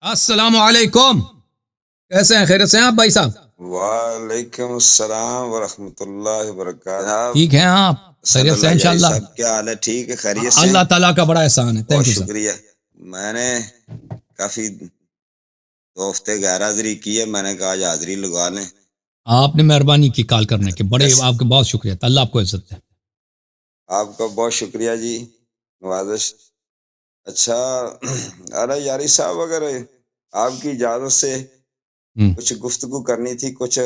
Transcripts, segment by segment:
السلام علیکم، کیسے ہیں؟ خیریت سے ہیں آپ بھائی صاحب؟ وعلیکم السلام ورحمۃ اللہ وبرکاتہ۔ ٹھیک ہیں آپ؟ خیریت سے ہیں انشاءاللہ؟ صاحب کیا حال ہے؟ ٹھیک ہے، خیریت سے؟ اللہ تعالیٰ کا بڑا احسان ہے، بہت تھینک یو سر۔ شکریہ۔ میں نے کافی 2 ہفتے غیر حاضری کی ہے، میں نے کہا آج حاضری لگا لیں۔ آپ نے مہربانی کی کال کرنے کے، بڑے آپ کا بہت شکریہ، اللہ آپ کو عزت دے۔ آپ کا بہت شکریہ جی، نوازش۔ اچھا، ارے یاری صاحب، اگر آپ کی اجازت سے کچھ گفتگو کرنی تھی، کچھ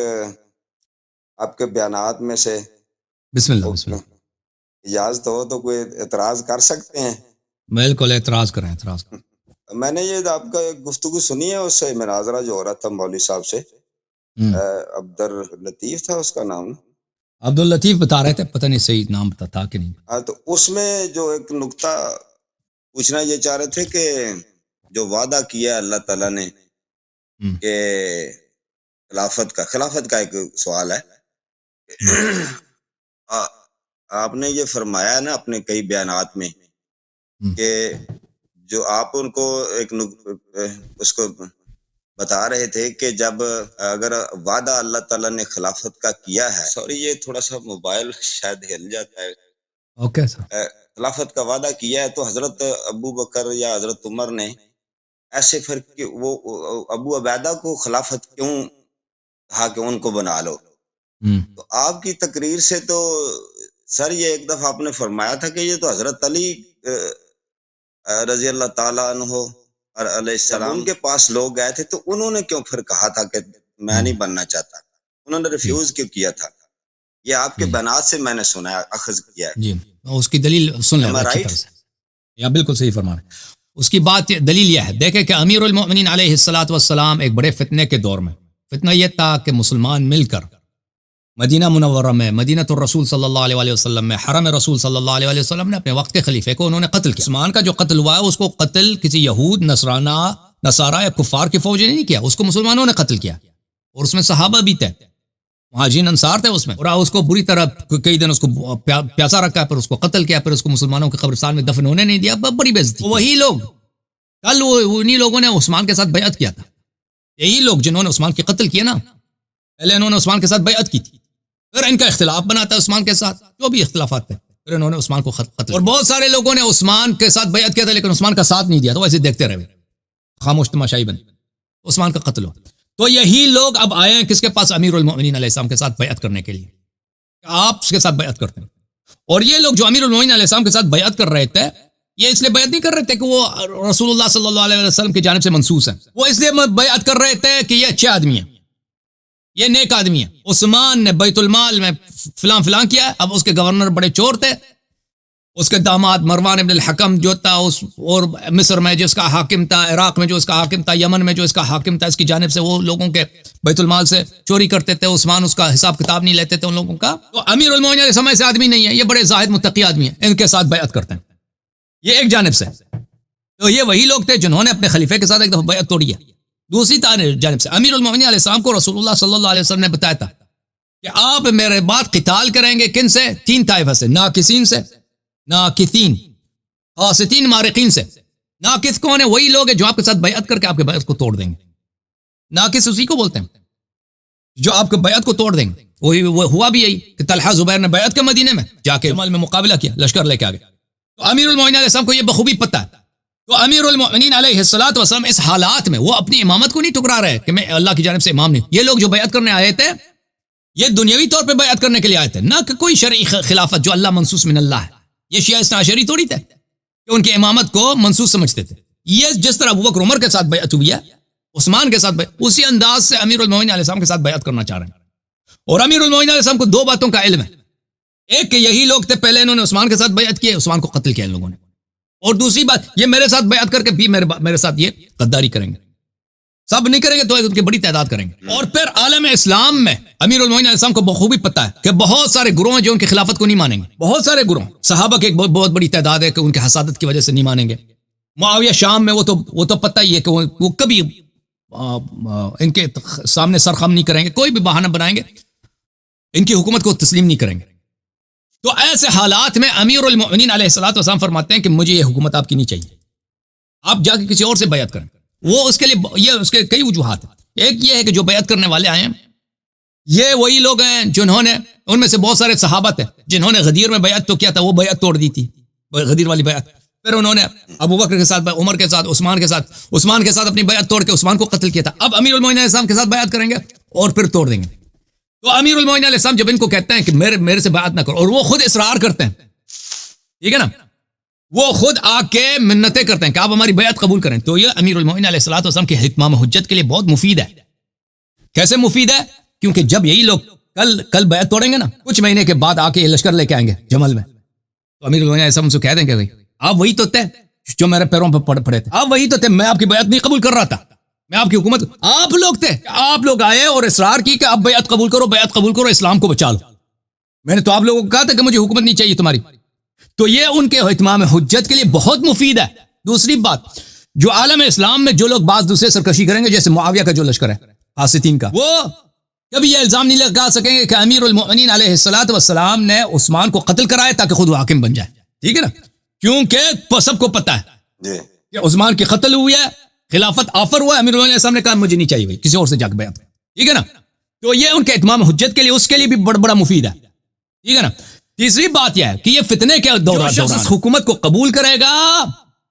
آپ کے بیانات میں سے بسم اللہ بسم اللہ۔ اجازت ہو تو کوئی اعتراض کر سکتے ہیں؟ بالکل، اعتراض کریں اعتراض کریں۔ میں نے یہ آپ کا ایک گفتگو سنی ہے، اس سے مناظرہ جو ہو رہا تھا مولوی صاحب سے، عبداللطیف تھا اس کا نام۔ عبداللطیف بتا رہے تھے، پتہ نہیں صحیح نام تھا کہ نہیں۔ ہاں، تو اس میں جو ایک نقطہ پوچھنا یہ چاہ رہے تھے کہ جو وعدہ کیا اللہ تعالیٰ نے کہ خلافت کا ایک سوال ہے۔ آپ نے یہ فرمایا ہے نا اپنے کئی بیانات میں کہ جو آپ ان کو اس کو بتا رہے تھے کہ جب اگر وعدہ اللہ تعالیٰ نے خلافت کا کیا ہے، سوری یہ تھوڑا سا موبائل شاید ہل جاتا ہے۔ Okay sir. خلافت کا وعدہ کیا ہے تو حضرت ابو بکر یا حضرت عمر نے ایسے پھر وہ ابو عبیدہ کو خلافت کیوں کہا کہ ان کو بنا لو؟ تو آپ کی تقریر سے تو سر یہ ایک دفعہ آپ نے فرمایا تھا کہ یہ تو حضرت علی رضی اللہ تعالیٰ عنہ علیہ السلام ان کے پاس لوگ گئے تھے تو انہوں نے کیوں پھر کہا تھا کہ میں نہیں بننا چاہتا، انہوں نے ریفیوز کیوں کیا تھا؟ یہ آپ کے بنات سے میں نے سنا ہے، اخذ کیا ہے جی، اس کی دلیل سن لیں اچھی طرح سے۔ یا بالکل صحیح فرما رہے ہیں۔ اس کی بات دلیل یہ ہے، دیکھیں کہ امیر المؤمنین علیہ السلام ایک بڑے فتنے کے دور میں، فتنہ یہ تھا کہ مسلمان مل کر مدینہ منورہ میں، مدینہ الرسول صلی اللہ علیہ وسلم میں، حرم رسول صلی اللہ علیہ وسلم نے اپنے وقت کے خلیفے کو انہوں نے قتل کیا۔ عثمان کا جو قتل ہوا ہے اس کو قتل کسی یہود نصارہ یا کفار کی فوج نے نہیں کیا، اس کو مسلمانوں نے قتل کیا، اور اس میں صحابہ بھی تھے، مہاجرین انصار تھے اس میں، اور اس کو بری طرح کئی دن اس کو پیاسا رکھا، پھر اس کو قتل کیا، پھر اس کو مسلمانوں کے قبرستان میں دفن ہونے نہیں دیا، بڑی بے عزتی۔ وہی لوگ کل انہی لوگوں نے عثمان کے ساتھ بیعت کیا تھا، یہی لوگ جنہوں نے عثمان کے قتل کیا نا، پہلے انہوں نے عثمان کے ساتھ بیعت کی تھی، پھر ان کا اختلاف بناتا ہے عثمان کے ساتھ، جو بھی اختلافات تھے، پھر انہوں نے عثمان کو قتل، اور بہت سارے لوگوں نے عثمان کے ساتھ بیعت کیا تھا لیکن عثمان کا ساتھ نہیں دیا، تو ایسے دیکھتے رہے، خاموش تماشائی بن، عثمان کا قتل ہو۔ تو یہی لوگ اب آئے ہیں کس کے پاس؟ امیر المؤمنین علیہ السلام کے ساتھ بیعت کرنے کے لیے، آپ اس کے ساتھ بیعت کرتے ہیں۔ اور یہ لوگ جو امیر المؤمنین علیہ السلام کے ساتھ بیعت کر رہے تھے، یہ اس لیے بیعت نہیں کر رہے تھے کہ وہ رسول اللہ صلی اللہ علیہ وسلم کی جانب سے منصوص ہیں، وہ اس لیے بیعت کر رہے تھے کہ یہ اچھے آدمی ہیں، یہ نیک آدمی ہیں۔ عثمان نے بیت المال میں فلاں کیا، اب اس کے گورنر بڑے چور تھے، اس کے داماد مروان ابن الحکم جو تھا، اور مصر میں جو اس کا حاکم تھا، عراق میں جو اس کا حاکم تھا، یمن میں جو اس کا حاکم تھا، اس کی جانب سے وہ لوگوں کے بیت المال سے چوری کرتے تھے، عثمان اس کا حساب کتاب نہیں لیتے تھے ان لوگوں کا۔ تو امیر المؤمنین علیہ السلام ایسے آدمی نہیں ہے، یہ بڑے زاہد متقی آدمی ہیں، ان کے ساتھ بیعت کرتے ہیں، یہ ایک جانب سے۔ تو یہ وہی لوگ تھے جنہوں نے اپنے خلیفے کے ساتھ ایک دفعہ بیعت توڑی ہے۔ دوسری جانب سے امیر المؤمنین علیہ السلام کو رسول اللہ صلی اللہ علیہ وسلم نے بتایا تھا کہ آپ میرے بعد قتال کریں گے، کن سے؟ 3 طائفہ سے، ناکثین سے، ناکثین، قاسطین، مارقین سے۔ ناکث کون ہے؟ وہی لوگ ہیں جو آپ کے ساتھ بیعت کر کے آپ کے بیعت کو توڑ دیں گے، ناکث اسی کو بولتے ہیں جو آپ کے بیعت کو توڑ دیں گے۔ وہی ہوا بھی یہی کہ طلحہ زبیر نے بیعت کے مدینے میں جا کے جمل میں مقابلہ کیا، لشکر لے کے آگے۔ تو امیر المؤمنین علیہ السلام کو یہ بخوبی پتہ ہے۔ تو امیر المؤمنین علیہ السلام اس حالات میں وہ اپنی امامت کو نہیں ٹکرا رہے کہ میں اللہ کی جانب سے امام نہیں۔ یہ لوگ جو بیعت کرنے آئے تھے، یہ دنیاوی طور پہ بیعت کرنے کے لیے آئے تھے، نہ کہ کوئی شرعی خلافت جو اللہ منصوص من اللہ ہے۔ یہ شیعہ اثنا عشری تھوڑی تھے کہ ان کی امامت کو منصوص سمجھتے تھے۔ یہ جس طرح ابوبکر عمر کے ساتھ بیعت ہوئی ہے، عثمان کے ساتھ بیعت، اسی انداز سے امیر المؤمنین علیہ السلام کے ساتھ بیعت کرنا چاہ رہے ہیں۔ اور امیر المؤمنین علیہ السلام کو 2 باتوں کا علم ہے، ایک کہ یہی لوگ تھے، پہلے انہوں نے عثمان کے ساتھ بیعت کی، عثمان کو قتل کیا ان لوگوں نے، اور دوسری بات یہ میرے ساتھ بیعت کر کے بھی میرے ساتھ یہ غداری کریں گے، سب نہیں کریں گے تو ان کی بڑی تعداد کریں گے۔ اور پھر عالم اسلام میں امیر المؤمنین علیہ السلام کو بخوبی پتہ ہے کہ بہت سارے گروہ ہیں جو ان کی خلافت کو نہیں مانیں گے، بہت سارے گروہ، صحابہ کی ایک بہت بڑی تعداد ہے کہ ان کی حسادت کی وجہ سے نہیں مانیں گے۔ معاویہ شام میں وہ تو پتہ ہی ہے کہ وہ کبھی ان کے سامنے سرخم نہیں کریں گے، کوئی بھی بہانہ بنائیں گے، ان کی حکومت کو تسلیم نہیں کریں گے۔ تو ایسے حالات میں امیر المؤمنین علیہ السلام فرماتے ہیں کہ مجھے یہ حکومت آپ کی نہیں چاہیے، آپ جا کے کسی اور سے بیعت کریں۔ وہ اس کے لیے یہ اس کے کئی وجوہات ہیں. ایک یہ ہے کہ جو بیعت کرنے والے آئے ہیں یہ وہی لوگ ہیں جنہوں نے, ان میں سے بہت سارے صحابہ تھے جنہوں نے غدیر میں بیعت تو کیا تھا, وہ بیعت توڑ دی تھی, غدیر والی بیعت. پھر انہوں نے ابو بکر کے ساتھ, عمر کے ساتھ, عثمان کے ساتھ اپنی بیعت توڑ کے عثمان کو قتل کیا تھا. اب امیر المومنین علیہ السلام کے ساتھ بیعت کریں گے اور پھر توڑ دیں گے. تو امیر المومنین علیہ السلام جب ان کو کہتے ہیں کہ میرے سے بیعت نہ کرو, اور وہ خود اصرار کرتے ہیں, ٹھیک ہے نا, وہ خود آ کے منتیں کرتے ہیں کہ آپ ہماری بیعت قبول کریں, تو یہ امیر المومنین علیہ الصلوۃ والسلام کے اتمام حجت کے لیے بہت مفید ہے. کیسے مفید ہے؟ کیونکہ جب یہی لوگ کل بیعت توڑیں گے نا, کچھ مہینے کے بعد آ کے یہ لشکر لے کے آئیں گے جمل میں, تو امیر المومنین علیہ السلام سے کہہ دیں گے آپ وہی تو تھے جو میرے پیروں پہ پڑے تھے, آپ وہی تو تھے, میں آپ کی بیعت نہیں قبول کر رہا تھا, میں آپ کی حکومت, آپ لوگ تھے, آپ لوگ آئے اور اصرار کی کہ آپ بیعت قبول کرو, اسلام کو بچا لو. میں نے تو آپ لوگوں کو کہا تھا کہ مجھے حکومت نہیں چاہیے تمہاری. تو یہ ان کے اتمام حجت کے لیے بہت مفید ہے. دوسری بات, جو عالم اسلام میں جو لوگ بعض دوسرے سرکشی کریں گے, جیسے معاویہ کا جو لشکر ہے قاسطین کا, وہ کبھی یہ الزام نہیں لگا سکیں گے کہ امیر المؤمنین علیہ الصلوۃ والسلام نے عثمان کو قتل کرایا تاکہ خود وہ حاکم بن جائے, ٹھیک ہے نا, کیونکہ سب کو پتہ ہے کہ عثمان کی قتل ہوئی ہے, خلافت آفر ہوا ہے, امیر المؤمنین علیہ السلام نے کہا مجھے نہیں چاہیے بھائی, کسی اور سے جا کے بیعت, ٹھیک ہے نا. تو یہ ان کے اتمام حجت کے لیے, اس کے لیے بھی بڑا مفید ہے, ٹھیک ہے نا. تیسری بات یہ ہے کہ یہ فتنے کے دوران حکومت کو قبول کرے گا,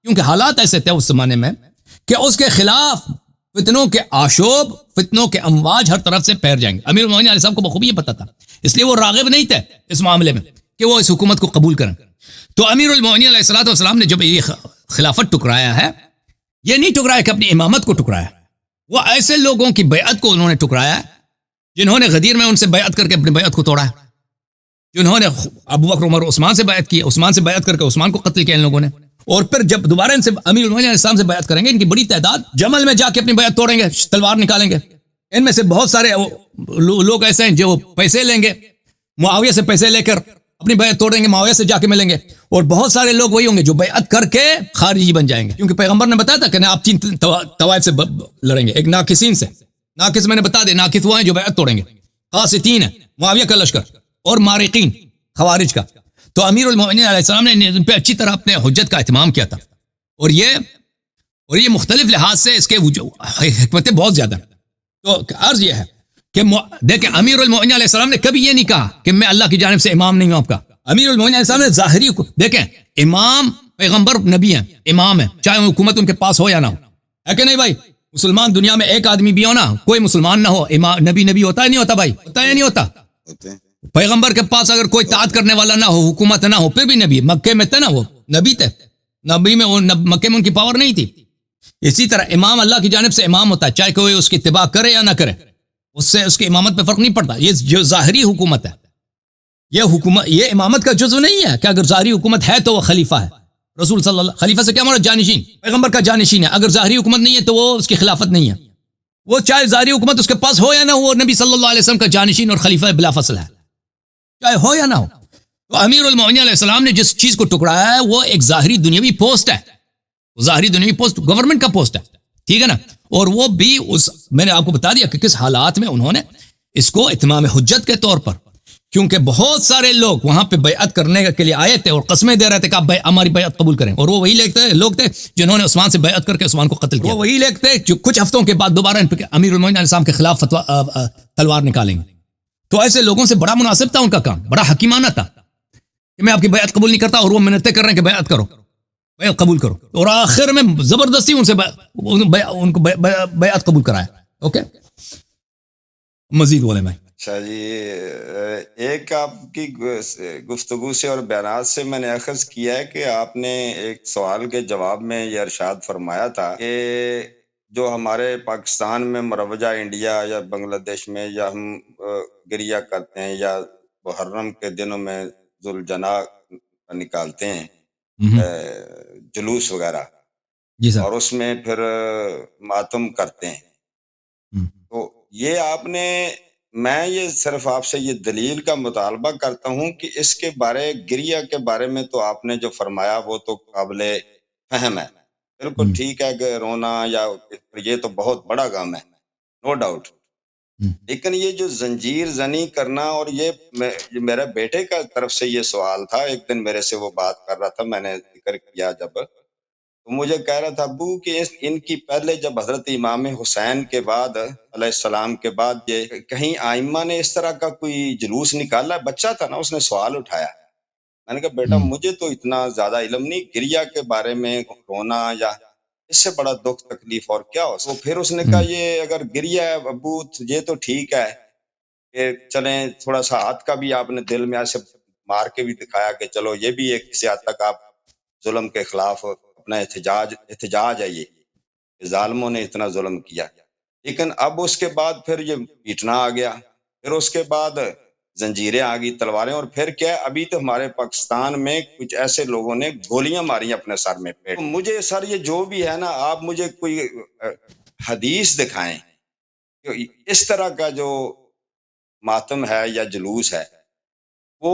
کیونکہ حالات ایسے تھے اس زمانے میں کہ اس کے خلاف فتنوں کے آشوب, فتنوں کے امواج ہر طرف سے پھیر جائیں گے. امیر المومنین علیہ السلام کو بخوبی یہ پتہ تھا, اس لیے وہ راغب نہیں تھے اس معاملے میں کہ وہ اس حکومت کو قبول کریں. تو امیر المومنین علیہ الصلوۃ والسلام نے جب یہ خلافت ٹکرایا ہے, یہ نہیں ٹکرایا کہ اپنی امامت کو ٹکرایا, وہ ایسے لوگوں کی بیعت کو انہوں نے ٹکرایا ہے جنہوں نے غدیر میں ان سے بیعت کر کے اپنی بیعت کو توڑا ہے, جنہوں نے ابو بکر, عمر, عثمان سے بیعت کی, عثمان سے بیعت کر کے عثمان کو قتل کیا ان لوگوں نے. اور پھر جب دوبارہ ان سے امیر المومنین علیہ السلام سے بیعت کریں گے, ان کی بڑی تعداد جمل میں جا کے اپنی بیعت توڑیں گے, تلوار نکالیں گے. ان میں سے بہت سارے لوگ ایسے ہیں جو پیسے لیں گے, معاویہ سے پیسے لے کر اپنی بیعت توڑیں گے, معاویہ سے جا کے ملیں گے. اور بہت سارے لوگ وہی ہوں گے جو بیعت کر کے خارجی بن جائیں گے, کیونکہ پیغمبر نے بتایا تھا کہ آپ 3 طوائف سے لڑیں گے. ایک ناقصین سے, ناقص میں نے بتا دیا, ناقص وہ ہیں جو بیعت توڑیں گے, قاسطین ہیں معاویہ کا لشکر, اور مارقین خوارج کا. تو امیر المومنین علیہ السلام نے ان پہ اچھی طرح اپنے حجت کا اہتمام کیا تھا, اور یہ مختلف لحاظ سے اس کے حکمتیں بہت زیادہ. تو عرض یہ ہے کہ دیکھیں, امیر المومنین علیہ السلام نے کبھی یہ نہیں کہا کہ میں اللہ کی جانب سے امام نہیں ہوں آپ کا. امیر المومنین علیہ السلام نے ظاہری, دیکھیں امام پیغمبر نبی ہیں, امام ہیں, چاہے حکومت ان کے پاس ہو یا نہ ہو, ہے کہ نہیں بھائی. مسلمان دنیا میں ایک آدمی بھی ہو نا, کوئی مسلمان نہ ہو, امام نبی ہوتا ہے نہیں ہوتا بھائی, ہوتا ہے یا نہیں ہوتا. پیغمبر کے پاس اگر کوئی اطاعت کرنے والا نہ ہو, حکومت نہ ہو, پھر بھی نبی. مکے میں تھے نا, وہ نبی تھے, نبی میں وہ مکے میں ان کی پاور نہیں تھی. اسی طرح امام اللہ کی جانب سے امام ہوتا ہے, چاہے کوئی اس کی اتباع کرے یا نہ کرے, اس سے اس کی امامت پہ فرق نہیں پڑتا. یہ جو ظاہری حکومت ہے, یہ امامت کا جزو نہیں ہے کہ اگر ظاہری حکومت ہے تو وہ خلیفہ ہے. رسول صلی اللہ, خلیفہ سے کیا مراد, جانشین, پیغمبر کا جانشین ہے. اگر ظاہری حکومت نہیں ہے تو وہ اس کی خلافت نہیں ہے. وہ چاہے ظاہری حکومت اس کے پاس ہو یا نہ ہو, وہ نبی صلی اللہ علیہ وسلم کا جانشین اور خلیفہ بلا فصل ہے, چاہے ہو یا نہ ہو. تو امیر المومنین علیہ السلام نے جس چیز کو ٹکرایا ہے وہ ایک ظاہری دنیاوی پوسٹ ہے, ظاہری دنیاوی پوسٹ گورنمنٹ کا پوسٹ ہے, ٹھیک ہے نا. اور وہ بھی میں نے آپ کو بتا دیا کہ کس حالات میں انہوں نے اس کو اتمام حجت کے طور پر, کیونکہ بہت سارے لوگ وہاں پہ بیعت کرنے کے لیے آئے تھے اور قسمیں دے رہے تھے کہ آپ ہماری بیعت قبول کریں, اور وہ وہی لوگ تھے جنہوں نے عثمان سے بیعت کر کے عثمان کو قتل کیا. وہ وہی لوگ تھے جو کچھ ہفتوں کے بعد دوبارہ امیر المومنین علیہ السلام کے خلاف تلوار نکالیں گے. تو ایسے لوگوں سے بڑا مناسب تھا ان کا کام, بڑا حکیمانہ تھا کہ میں آپ کی بیعت قبول نہیں کرتا, اور وہ منتیں کر رہے ہیں کہ بیعت کرو, بیعت قبول کرو, اور آخر میں زبردستی ان سے ان کو بیعت قبول کرایا. اوکے, مزید بولے میں. اچھا جی, ایک آپ کی گفتگو سے اور بیانات سے میں نے اخذ کیا ہے کہ آپ نے ایک سوال کے جواب میں یہ ارشاد فرمایا تھا کہ جو ہمارے پاکستان میں مروجہ انڈیا یا بنگلہ دیش میں یا ہم گریہ کرتے ہیں یا محرم کے دنوں میں ذوالجناح نکالتے ہیں جلوس وغیرہ, جی سر, اور اس میں پھر ماتم کرتے ہیں, تو یہ آپ نے, میں یہ صرف آپ سے یہ دلیل کا مطالبہ کرتا ہوں کہ اس کے بارے, گریہ کے بارے میں تو آپ نے جو فرمایا وہ تو قابل فہم ہے, بالکل ٹھیک ہے کہ رونا یا یہ تو بہت بڑا غم ہے, نو ڈاؤٹ. لیکن یہ جو زنجیر زنی کرنا, اور یہ میرے بیٹے کا طرف سے یہ سوال تھا, ایک دن میرے سے وہ بات کر رہا تھا, میں نے ذکر کیا جب, تو مجھے کہہ رہا تھا ابو کہ ان کی پہلے جب حضرت امام حسین کے بعد علیہ السلام کے بعد یہ کہیں آئمہ نے اس طرح کا کوئی جلوس نکالا، بچہ تھا نا، اس نے سوال اٹھایا. میں نے کہا بیٹا مجھے تو اتنا زیادہ علم نہیں، گریا کے بارے میں رونا یا اس سے بڑا دکھ تکلیف اور کیا ہو. تو پھر اس نے کہا یہ اگر گریا ہے ابو یہ تو ٹھیک ہے کہ چلیں تھوڑا سا ہاتھ کا بھی آپ نے دل میں ایسے مار کے بھی دکھایا کہ چلو یہ بھی ایک کسی حد تک آپ ظلم کے خلاف اپنا احتجاج ہے یہ کہ ظالموں نے اتنا ظلم کیا. لیکن اب اس کے بعد پھر یہ پیٹنا آ گیا، پھر اس کے بعد زنجیریں آ گئی، تلواریں، اور پھر کیا ابھی تو ہمارے پاکستان میں کچھ ایسے لوگوں نے گولیاں ماری اپنے سر میں پیٹ. مجھے سر یہ جو بھی ہے نا، آپ مجھے کوئی حدیث دکھائیں کہ اس طرح کا جو ماتم ہے یا جلوس ہے وہ،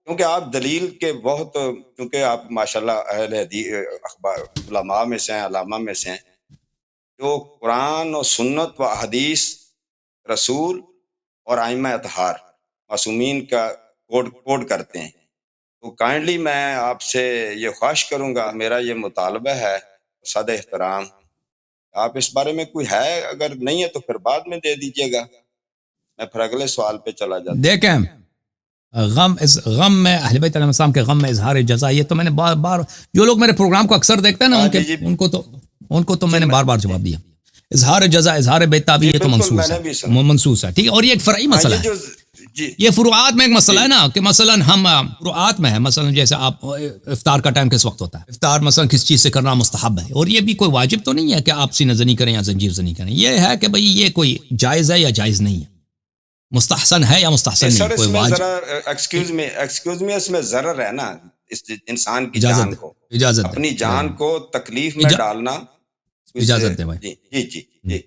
کیونکہ آپ دلیل کے بہت، کیونکہ آپ ماشاءاللہ اہل حدیث اخبار علماء میں سے ہیں، علامہ میں سے ہیں، جو قرآن و سنت و حدیث رسول اور ائمہ اطہار معصومین کا کوڈ کرتے ہیں. تو کائنڈلی میں آپ سے یہ خواہش کروں گا، میرا یہ مطالبہ ہے صد احترام، آپ اس بارے میں کوئی ہے، اگر نہیں ہے تو پھر بعد میں دے دیجیے گا، میں پھر اگلے سوال پہ چلا جاتا ہوں. دیکھیں غم میں اہل بیت علیہ السلام کے غم میں اظہار جزا، یہ تو میں نے بار بار، جو لوگ میرے پروگرام کو اکثر دیکھتے ہیں نا ان کو تو میں نے بار بار جواب دیا. اظہار جزا، اظہار بیتابی، یہ تو منسوس ہے، ٹھیک ہے. اور یہ ایک فرعی مسئلہ ہے، یہ فروعات میں ایک مسئلہ ہے نا، کہ مثلا ہم فروعات میں ہے، مثلا جیسے آپ افطار کا ٹائم کس وقت ہوتا ہے، افطار مثلا کس چیز سے کرنا مستحب ہے، اور یہ بھی کوئی واجب تو نہیں ہے کہ آپ سینہ زنی کریں یا زنجیر زنی کریں. یہ ہے کہ بھئی یہ کوئی جائز ہے یا جائز نہیں ہے، مستحسن ہے یا مستحسن نہیں، کوئی واجب. ایکسکیوز می، اس میں ضرر ہے نا، اس انسان کی جان کو، اپنی جان کو تکلیف میں ڈالنا. اجازت دے بھائی. جی جی جی.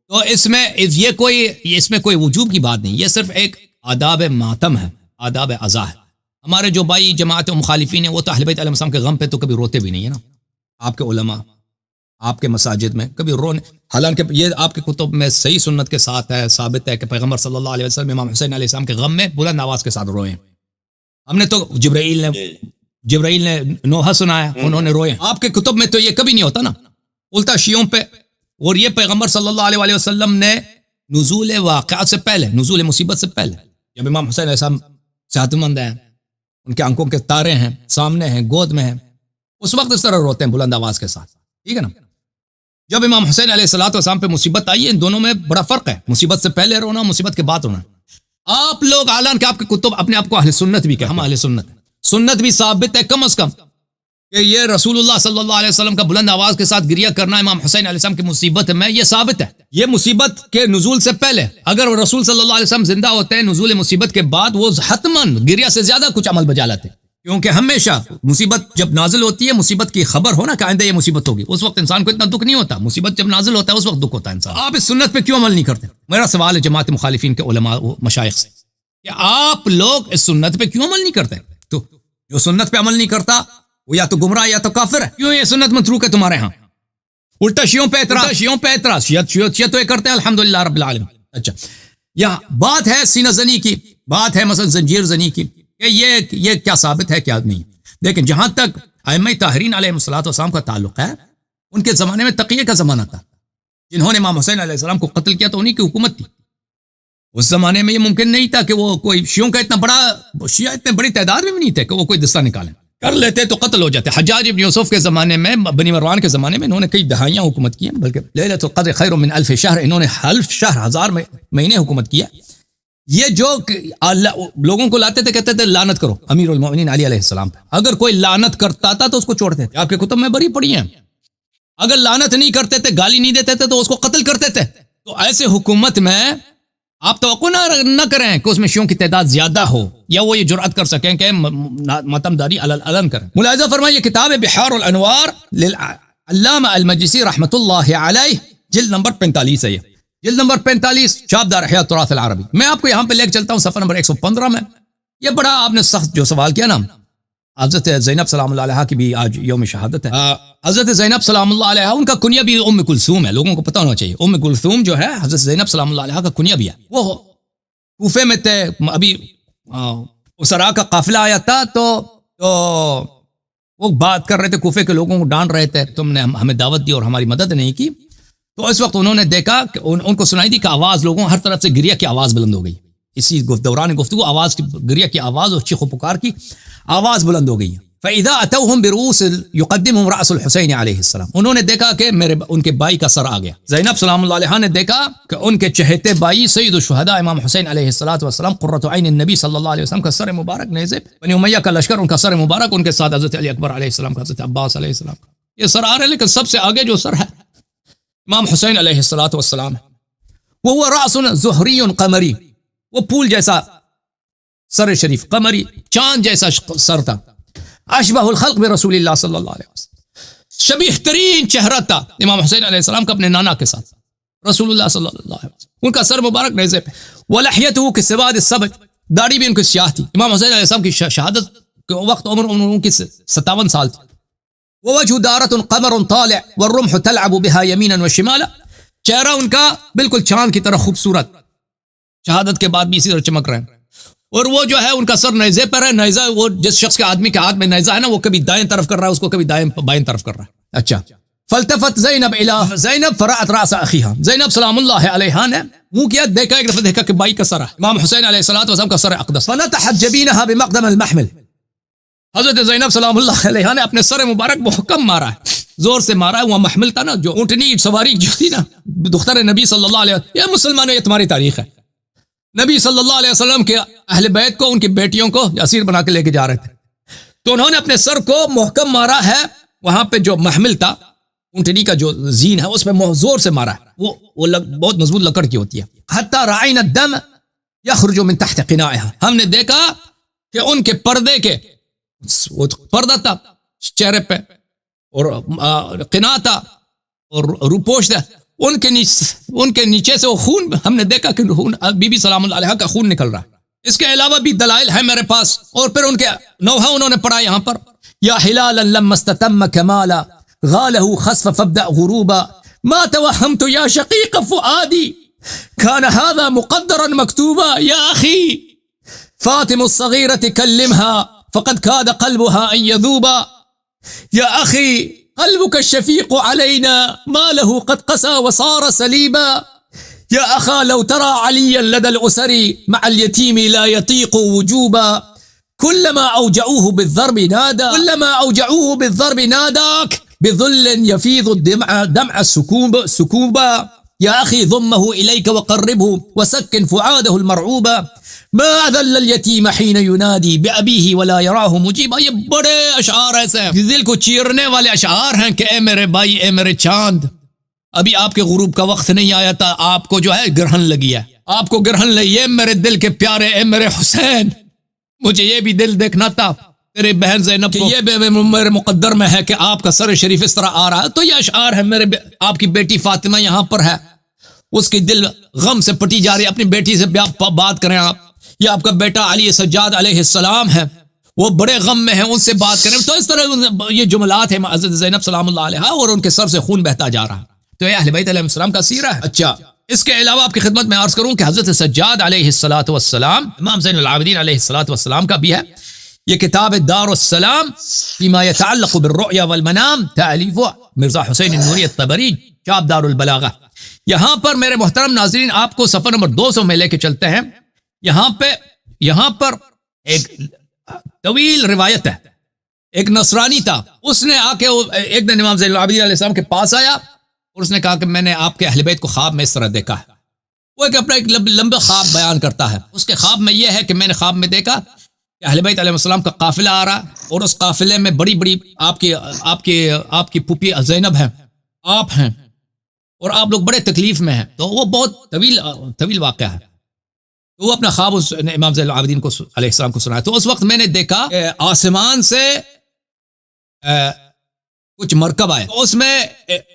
تو اس میں کوئی وجوب کی بات نہیں، یہ صرف ایک آداب ماتم ہے، آداب عزا ہے. ہمارے جو بھائی جماعت و مخالفین ہیں وہ تو اہل بیت علیہ السلام کے غم پہ تو کبھی روتے بھی نہیں ہے نا. آپ کے علماء آپ کے مساجد میں کبھی رونے، حالانکہ یہ آپ کے کتب میں صحیح سنت کے ساتھ ہے، ثابت ہے کہ پیغمبر صلی اللہ علیہ وسلم امام حسین علیہ السلام کے غم میں بلند آواز کے ساتھ روئے. ہم نے تو جبرائیل نے نوحہ سنایا، انہوں نے روئے. آپ کے کتب میں تو یہ کبھی نہیں ہوتا نا، الٹا شیعوں پہ. اور یہ پیغمبر صلی اللہ علیہ وسلم نے نزول واقعات سے پہلے، نزول مصیبت سے پہلے، جب امام حسین علیہ السلام صحت مند ہیں، ان کے آنکھوں کے تارے ہیں، سامنے ہیں، گود میں ہیں، اس وقت اس طرح روتے ہیں بلند آواز کے ساتھ، ٹھیک ہے نا. جب امام حسین علیہ السلام پہ مصیبت آئی ہے، ان دونوں میں بڑا فرق ہے، مصیبت سے پہلے رونا، مصیبت کے بعد رونا. آپ لوگ اعلان کہ آپ کے کتب اپنے آپ کو اہل سنت بھی کہتے ہیں، ہم اہل سنت ہیں، سنت بھی ثابت ہے کم از کم کہ یہ رسول اللہ صلی اللہ علیہ وسلم کا بلند آواز کے ساتھ گریہ کرنا امام حسین علیہ السلام کی مصیبت میں، یہ ثابت ہے. یہ مصیبت کے نزول سے پہلے، اگر رسول صلی اللہ علیہ وسلم زندہ ہوتے ہیں نزول مصیبت کے بعد، وہ حتماً گریہ سے زیادہ کچھ عمل بجا لاتے، کیونکہ ہمیشہ مصیبت جب نازل ہوتی ہے، مصیبت کی خبر ہونا کہ آئندہ یہ مصیبت ہوگی، اس وقت انسان کو اتنا دکھ نہیں ہوتا. مصیبت جب نازل ہوتا ہے اس وقت دکھ ہوتا ہے انسان. آپ اس سنت پہ کیوں عمل نہیں کرتے؟ میرا سوال ہے جماعت مخالفین کے علماء مشائخ سے کہ آپ لوگ اس سنت پہ کیوں عمل نہیں کرتے؟ تو جو سنت پہ عمل نہیں کرتا وہ یا تو گمراہ یا تو کافر ہے. کیوں یہ سنت متروک ہے تمہارے ہاں؟ الٹا شیعوں پہ اعتراض، شیعہ تو یہ کرتے ہیں الحمدللہ رب العالمین. اچھا، یہاں بات ہے سینہ زنی کی، بات ہے مثلا زنجیر زنی کی، کہ یہ کیا ثابت ہے کیا نہیں. لیکن جہاں تک ائمہ طاہرین علیہ الصلوۃ والسلام کا تعلق ہے، ان کے زمانے میں تقیہ کا زمانہ تھا. جنہوں نے امام حسین علیہ السلام کو قتل کیا تو انہی کی حکومت تھی. اس زمانے میں یہ ممکن نہیں تھا کہ وہ کوئی شیعوں کا شیعہ اتنے بڑی تعداد میں بھی نہیں تھے کہ وہ کوئی دستہ نکالیں، کر لیتے تو قتل ہو جاتے. حجاج ابن یوسف کے زمانے میں، بنی مروان کے زمانے میں، انہوں نے کئی دہائیاں حکومت کی ہیں، بلکہ لیلۃ القدر خیر من الف شہر، انہوں نے الف شہر، 1000 مہینے حکومت کیا. یہ جو لوگوں کو لاتے تھے، کہتے تھے لعنت کرو امیر المومنین علی علیہ السلام پہ. اگر کوئی لعنت کرتا تھا تو اس کو چھوڑتے تھے، آپ کے کتب میں بڑی پڑھی ہیں. اگر لعنت نہیں کرتے تھے، گالی نہیں دیتے تھے، تو اس کو قتل کرتے تھے. تو ایسے حکومت میں آپ توقع نہ کریں کہ اس میں شیعوں کی تعداد زیادہ ہو، یا وہ یہ جرأت کر سکیں کہ ماتم داری علن کریں. ملاحظہ فرمائیے، کتاب بحار الانوار للعلامہ المجلسی رحمۃ اللہ علیہ، جلد نمبر 45 ہے. یہ جلد نمبر 45، چاپ دار احیاء التراث العربی. میں آپ کو یہاں پہ لے کے چلتا ہوں صفحہ نمبر 115 میں. یہ بڑا آپ نے سخت جو سوال کیا نا، حضرت زینب سلام اللہ علیہا کی بھی آج یوم شہادت ہے. حضرت زینب سلام اللہ علیہا، ان کا کنیہ بھی ام کلثوم ہے، لوگوں کو پتہ ہونا چاہیے. ام کلثوم جو ہے حضرت زینب سلام اللہ علیہا کا کنیہ بھی ہے. وہ کوفے میں تھے، ابھی اسرا کا قافلہ آیا تھا، تو وہ بات کر رہے تھے، کوفے کے لوگوں کو ڈانٹ رہے تھے، تم نے ہمیں دعوت دی اور ہماری مدد نہیں کی. تو اس وقت انہوں نے دیکھا کہ ان کو سنائی دی کہ آواز، لوگوں ہر طرف سے گریہ کی آواز بلند ہو گئی. اسی دوران گفتگو آواز کی، گریہ کی آواز اور چیخ و پکار کی آواز بلند ہو گئی. فَإِذَا أَتَوْهُمْ بِرُؤُوسِ يُقَدِّمُهُمْ رَأْسُ الْحُسَيْنِ علیہ السلام. انہوں نے دیکھا کہ ان کے بھائی کا سر آ گیا. زینب سلام اللہ علیہا نے دیکھا کہ ان کے چہیتے بھائی سید الشہداء امام حسین علیہ السلام قرۃ عین النبی صلی اللہ علیہ وسلم کا سر مبارک نیزے بنی امیہ کا لشکر، ان کا سر مبارک، ان کے ساتھ حضرت علی اکبر علیہ السلام کا، حضرت عباس علیہ السلام کا یہ سر آ رہے، لیکن سب سے آگے جو سر ہے امام حسین علیہ السلام وہ رأس زہری قمری، وہ پھول جیسا سر شریف، قمری چاند جیسا سر تھا. اشبہ الخلق برسول اللہ صلی اللہ علیہ وسلم، شبیہ ترین چہرہ تھا امام حسین علیہ السلام کا اپنے نانا کے ساتھ، رسول اللہ صلی اللہ علیہ وسلم. ان کا سر مبارک نیزے پہ، ولحیتہ کسواد السبج، داڑھی بھی ان کی سیاہ تھی. امام حسین علیہ السلام کی شہادت کے وقت عمر ان کی 57 سال تھی. ووجہ دارت قمر طالع والرمح تلعب بها یمینا وشمالا، چہرہ ان کا بالکل چاند کی طرح خوبصورت، شہادت کے بعد بھی اسی طرح چمک رہے ہیں. اور وہ جو ہے ان کا سر نیزے پر ہے. نیزہ وہ جس شخص کے آدمی کے ہاتھ میں نیزہ ہے نا، وہ کبھی دائیں طرف کر رہا ہے اس کو، کبھی بائیں طرف کر رہا ہے. اچھا. فالتفت زینب الی زینب فرأت رأس اخیہا، زینب سلام اللہ علیہا نے منہ کیا، دیکھا ایک دفعہ، دیکھا کہ بھائی کا سر ہے، امام حسین علیہ السلام کا سر اقدس. فنتحت جبینہا بمقدم المحمل، حضرت زینب سلام اللہ علیہا نے اپنے سر مبارک محکم مارا ہے، زور سے مارا ہے. وہ محمل تھا نا، جو اونٹنی سواری جو تھی نا، دختر نبی صلی اللہ علیہ وسلم. یہ مسلمانوں، یہ تمہاری تاریخ ہے. نبی صلی اللہ علیہ وسلم کے اہل بیت کو، ان کی بیٹیوں کو اسیر بنا کے لے کے جا رہے تھے، تو انہوں نے اپنے سر کو محکم مارا ہے. وہاں پہ جو محمل تھا، اونٹنی کا جو زین ہے، اس پہ زور سے مارا ہے. وہ بہت مضبوط لکڑ کی ہوتی ہے. حتی رعینا الدم یخرج من تحت قناعها، ہم نے دیکھا کہ ان کے پردے کے، وہ پردہ تھا چہرے پہ اور قناع تھا اور روپوش تھا، ان کے نیچے سے وہ خون، ہم نے دیکھا کہ بی بی سلام اللہ علیہ کا خون نکل رہا ہے. اس کے علاوہ بھی دلائل ہے میرے پاس. اور پھر ان کے نوحہ انہوں نے پڑھا یہاں پر، یا ہلالا لما استتم کمالا غاله خسف فابدأ غروبا ما توہمت یا شقیق فؤادی كان هذا مقدرا مكتوبا یا اخی فاطم الصغیرة کلمها فقد كاد قلبها ان يذوبا یا اخی قلبك الشفيق علينا ما له قد قسى وصار سليبا يا أخا لو ترى عليا لدى الأسر مع اليتيم لا يطيق وجوبا كلما أوجعوه بالضرب ناداك بذل يفيض دمع سكوبا يا أخي ضمه إليك وقربه وسكن فعاده المرعوبا ما ذل اليتيم حين ينادي بأبيه ولا يراه مجيبا. یہ بڑے اشعار ایسے ہیں، دل کو چیرنے والے اشعار ہیں کہ اے میرے بھائی، اے میرے چاند، ابھی آپ کے غروب کا وقت نہیں آیا تھا، آپ کو جو ہے گرہن لگی ہے، آپ کو گرہن لگی ہے. میرے دل کے پیارے، اے میرے حسین، مجھے یہ بھی دل دیکھنا تھا تیرے بہن زینب کو، یہ بھی میرے مقدر میں ہے کہ آپ کا سر شریف اس طرح آ رہا ہے. تو یہ اشعار ہے. میرے آپ کی بیٹی فاطمہ یہاں پر ہے، اس کی دل غم سے پٹی جا رہی ہے، اپنی بیٹی سے بات کریں آپ. یہ آپ کا بیٹا علی سجاد علیہ السلام ہے، وہ بڑے غم میں ہیں، ان سے بات کریں. تو اس طرح یہ جملات ہیں حضرت زینب سلام اللہ علیہا، اور ان کے سر سے خون بہتا جا رہا ہے. تو یہ اہل بیت علیہ السلام کا سیرہ ہے. اچھا، اس کے علاوہ آپ کی خدمت میں عرض کروں کہ حضرت سجاد علیہ السلام، امام زین العابدین علیہ السلام کا بھی ہے. یہ کتاب دار السلام فيما يتعلق بالرؤيا والمنام، تالیف مرزا حسین النوری الطبری، چاپ دار البلاغہ. یہاں پر میرے محترم ناظرین، آپ کو صفحہ نمبر 200 میں لے کے چلتے ہیں. یہاں پر ایک طویل روایت ہے. ایک نصرانی تھا، اس نے آ کے ایک دن امام زین العابدین علیہ السلام کے پاس آیا اور اس نے کہا کہ میں نے آپ کے اہل بیت کو خواب میں اس طرح دیکھا ہے. وہ اپنا ایک لمبا خواب بیان کرتا ہے. اس کے خواب میں یہ ہے کہ میں نے خواب میں دیکھا کہ اہل بیت علیہ السلام کا قافلہ آ رہا ہے، اور اس قافلے میں بڑی بڑی آپ کی پھوپھی زینب ہیں، آپ ہیں، اور آپ لوگ بڑے تکلیف میں ہیں. تو وہ بہت طویل واقعہ ہے. تو وہ اپنا خواب اس امام زین العابدین کو علیہ السلام کو سنایا. تو اس وقت میں نے دیکھا کہ آسمان سے کچھ مرکب آئے، اس میں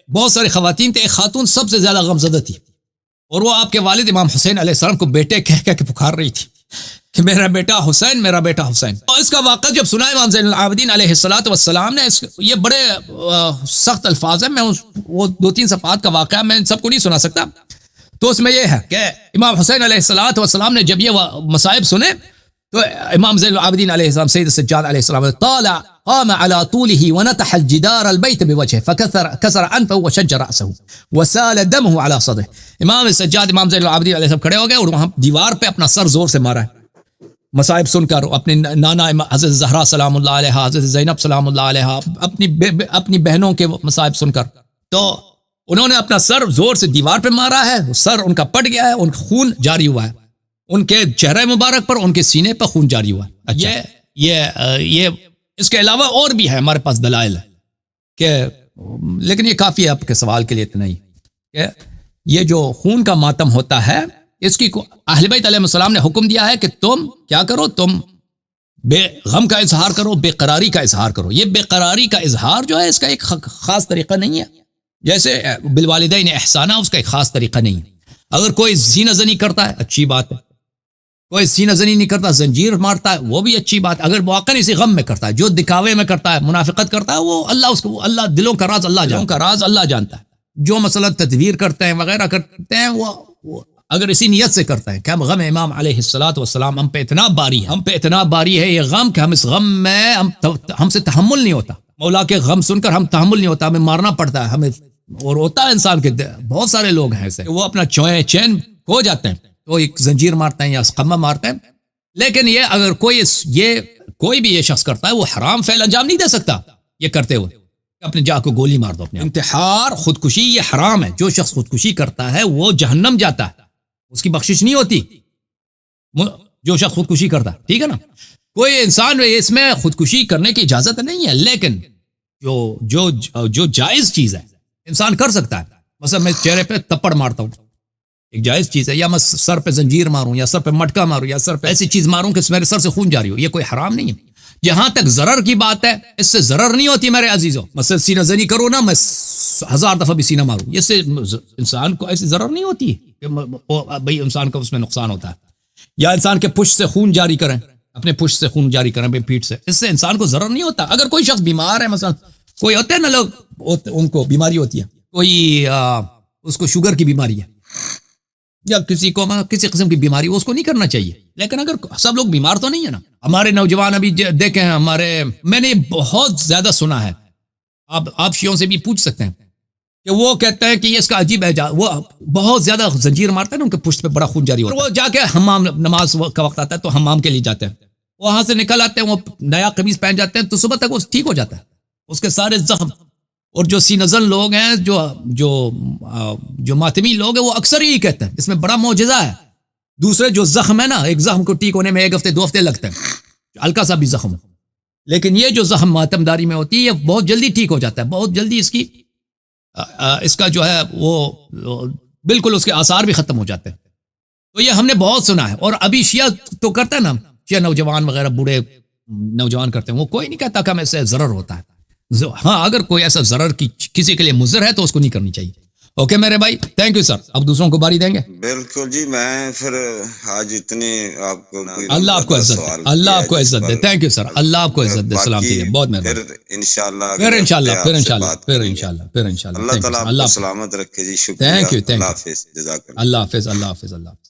بہت ساری خواتین تھے. ایک خاتون سب سے زیادہ غمزدہ تھی، اور وہ آپ کے والد امام حسین علیہ السلام کو بیٹے کہہ کے پکار رہی تھی کہ میرا بیٹا حسین، میرا بیٹا حسین. اور اس کا واقعہ جب سنا امام زین العابدین علیہ السلام نے، یہ بڑے سخت الفاظ ہیں، میں وہ 2-3 صفحات کا واقعہ میں ان سب کو نہیں سنا سکتا. تو اس میں یہ ہے کہ امام حسین علیہ السلام نے جب یہ مصائب سنے، تو امام زین العابدین علیہ السلام، سید سجاد علیہ السلام، قام على طوله ونتح الجدار البيت بوجهه فكسر أنفه وشج رأسه وسال دمه على صدره. امام سجاد امام زین العابدین علیہ السلام کھڑے ہو گئے اور وہاں دیوار پہ اپنا سر زور سے مارا ہے مصائب سن کر. اپنے نانا حضرت زہرا سلام اللہ علیہ، حضرت زینب سلام اللہ علیہ، اپنی بہنوں کے مصائب سن کر، تو انہوں نے اپنا سر زور سے دیوار پہ مارا ہے، سر ان کا پٹ گیا ہے، ان کا خون جاری ہوا ہے، ان کے چہرے مبارک پر، ان کے سینے پر خون جاری ہوا ہے. اچھا یہ اس کے علاوہ اور بھی ہے ہمارے پاس دلائل کہ، لیکن یہ کافی ہے آپ کے سوال کے لیے اتنا ہی کہ یہ جو خون کا ماتم ہوتا ہے اس کی اہل بیت علیہ السلام نے حکم دیا ہے کہ تم کیا کرو، تم بے غم کا اظہار کرو، بے قراری کا اظہار کرو. یہ بے قراری کا اظہار جو ہے اس کا ایک خاص طریقہ نہیں ہے، جیسے بالوالدین احسانہ اس کا ایک خاص طریقہ نہیں ہے. اگر کوئی سینہ زنی کرتا ہے اچھی بات ہے، کوئی سینہ زنی نہیں کرتا، زنجیر مارتا ہے، وہ بھی اچھی بات. اگر واقعا اسی غم میں کرتا ہے، جو دکھاوے میں کرتا ہے، منافقت کرتا ہے، وہ اللہ دلوں کا راز اللہ جانتا ہے. جو مثلا تدبیر کرتے ہیں وغیرہ کرتے ہیں وہ اگر اسی نیت سے کرتے ہیں کہ ہم غم امام علیہ الصلوۃ والسلام ہم پہ اتنا باری ہے یہ غم کہ ہم اس غم میں ہم سے تحمل نہیں ہوتا. مولا کے غم سن کر ہم تحمل نہیں ہوتا، ہمیں مارنا پڑتا ہے ہمیں. اور ہوتا ہے انسان کے بہت سارے لوگ ہیں ایسے وہ اپنا چین کھو جاتے ہیں تو ایک زنجیر مارتے ہیں یا قمہ مارتے ہیں. لیکن یہ اگر کوئی بھی یہ شخص کرتا ہے وہ حرام فعل انجام نہیں دے سکتا یہ کرتے ہوئے اپنے جا کو گولی مار دو. اپنے انتحار، خودکشی یہ حرام ہے. جو شخص خودکشی کرتا ہے وہ جہنم جاتا ہے، اس کی بخشش نہیں ہوتی. جو شخص خودکشی کرتا ہے، ٹھیک ہے نا، کوئی انسان اس میں خودکشی کرنے کی اجازت نہیں ہے، لیکن جو جائز چیز ہے انسان کر سکتا ہے. مثلا میں چہرے پہ تپڑ مارتا ہوں، ایک جائز چیز ہے، یا میں سر پہ زنجیر ماروں یا سر پہ مٹکا ماروں یا سر پہ ایسی چیز ماروں کہ میرے سر سے خون جاری ہو، یہ کوئی حرام نہیں ہے. جہاں تک ضرر کی بات ہے اس سے ضرر نہیں ہوتی میرے عزیزوں. مثلا سینہ زنی کرو نا، میں 1000 دفعہ بھی سینہ ماروں، اس سے انسان کو ایسی ضرر نہیں ہوتی کہ بھئی انسان کو اس میں نقصان ہوتا ہے. یا انسان کے پشت سے خون جاری کریں، اپنے پشت سے خون جاری کریں، پیٹھ سے، اس سے انسان کو ضرر نہیں ہوتا. اگر کوئی شخص بیمار ہے، مثلا کوئی ہوتے ہیں نا لوگ ان کو بیماری ہوتی ہے، کوئی اس کو شوگر کی بیماری ہے یا کسی کو کسی قسم کی بیماری، اس کو نہیں کرنا چاہیے. لیکن اگر سب لوگ بیمار تو نہیں ہے نا. ہمارے نوجوان ابھی دیکھیں، میں نے بہت زیادہ سنا ہے، آپ شیعوں سے بھی پوچھ سکتے ہیں کہ وہ کہتے ہیں کہ یہ اس کا عجیب ہے، وہ بہت زیادہ زنجیر مارتے ہیں نا، ان کے پشت پہ بڑا خون جاری ہوتا ہے. وہ جا کے حمام، نماز کا وقت آتا ہے تو حمام کے لیے جاتے ہیں، وہاں سے نکل آتے ہیں، وہ نیا قمیص پہن جاتے ہیں تو صبح تک وہ ٹھیک ہو جاتا ہے. اس کے سارے زخم، اور جو سینزن لوگ ہیں، جو ماتمی لوگ ہیں، وہ اکثر ہی کہتے ہیں اس میں بڑا معجزہ ہے. دوسرے جو زخم ہے نا، ایک زخم کو ٹھیک ہونے میں 1 ہفتے 2 ہفتے لگتے ہیں، ہلکا سا بھی زخم ہو، لیکن یہ جو زخم ماتمداری میں ہوتی ہے یہ بہت جلدی ٹھیک ہو جاتا ہے، بہت جلدی اس کا جو ہے وہ بالکل اس کے آثار بھی ختم ہو جاتے ہیں. تو یہ ہم نے بہت سنا ہے. اور ابھی شیعہ تو کرتا ہے نا، شیعہ نوجوان وغیرہ بوڑھے نوجوان کرتے ہیں، وہ کوئی نہیں کہتا کہ ہمیں سے ضرر ہوتا ہے. ہاں اگر کوئی ایسا ضرر کی کسی کے لیے مضر ہے تو اس کو نہیں کرنی چاہیے. اوکے میرے بھائی، تھینک یو سر. اب دوسروں کو باری دیں گے. بالکل جی، میں پھر آج اتنے آپ کو، اللہ آپ کو عزت دے، اللہ آپ کو عزت دے. تھینک یو سر، اللہ آپ کو عزت دے. سلام کیجیے، بہت مہربانی. پھر انشاءاللہ اللہ تعالیٰ آپ کو سلامت رکھے جی. شکریہ. Thank you. اللہ حافظ. جزاک اللہ. اللہ حافظ. اللہ حافظ. اللہ حافظ.